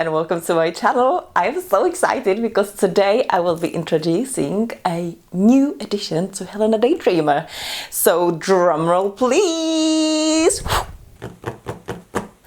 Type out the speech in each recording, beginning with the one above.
and welcome to my channel. I'm so excited because today I will be introducing a new addition to Helena Daydreamer. So drumroll please!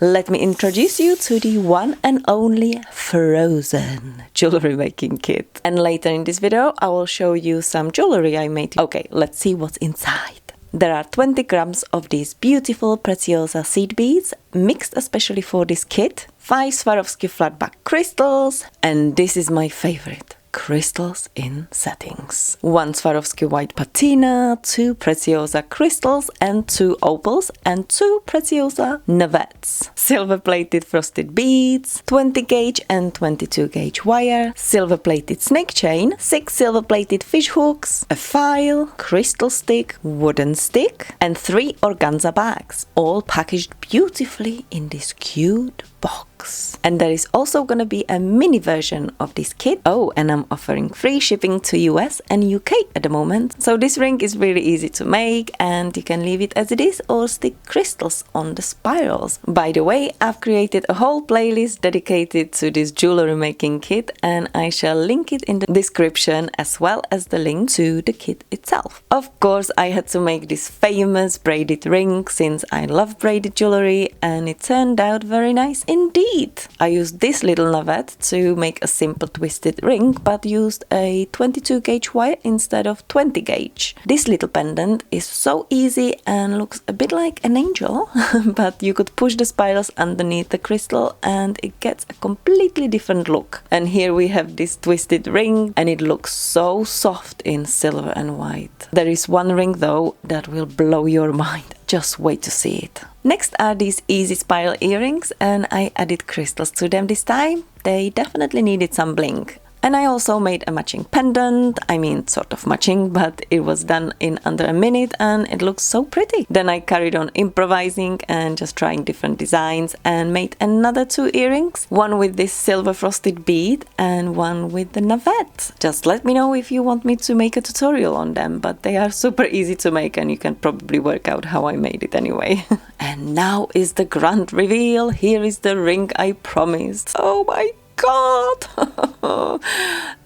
Let me introduce you to the one and only Frozen jewelry making kit. And later in this video I will show you some jewelry I made. Okay, let's see what's inside. There are 20 grams of these beautiful Preciosa seed beads, mixed especially for this kit, 5 Swarovski flatback crystals, and this is my favorite, crystals in settings. 1 Swarovski white patina, 2 Preciosa crystals and 2 opals, and 2 Preciosa navettes. Silver plated frosted beads, 20 gauge and 22 gauge wire, silver plated snake chain, 6 silver plated fish hooks, a file, crystal stick, wooden stick, and 3 organza bags, all packaged beautifully in this cute box. And there is also gonna be a mini version of this kit. Oh, and I'm offering free shipping to US and UK at the moment. So this ring is really easy to make and you can leave it as it is or stick crystals on the spirals. By the way, I've created a whole playlist dedicated to this jewelry making kit and I shall link it in the description as well as the link to the kit itself. Of course, I had to make this famous braided ring since I love braided jewelry and it turned out very nice indeed. I used this little navette to make a simple twisted ring, but used a 22 gauge wire instead of 20 gauge. This little pendant is so easy and looks a bit like an angel, but you could push the spirals underneath the crystal and it gets a completely different look. And here we have this twisted ring and it looks so soft in silver and white. There is one ring though that will blow your mind. Just wait to see it. Next are these easy spiral earrings and I added crystals to them this time. They definitely needed some bling. And I also made a matching pendant, I mean sort of matching, but it was done in under a minute and it looks so pretty. Then I carried on improvising and just trying different designs and made another 2 earrings, one with this silver frosted bead and one with the navette. Just let me know if you want me to make a tutorial on them, but they are super easy to make and you can probably work out how I made it anyway. And now is the grand reveal. Here is the ring I promised. Oh my God!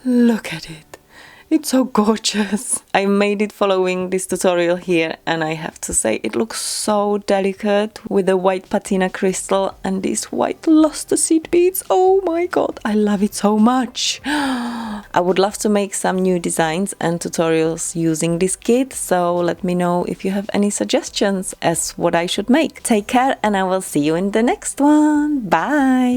Look at it. It's so gorgeous. I made it following this tutorial here and I have to say it looks so delicate with the white patina crystal and these white luster seed beads. Oh my God, I love it so much. I would love to make some new designs and tutorials using this kit, so let me know if you have any suggestions as what I should make. Take care and I will see you in the next one. Bye!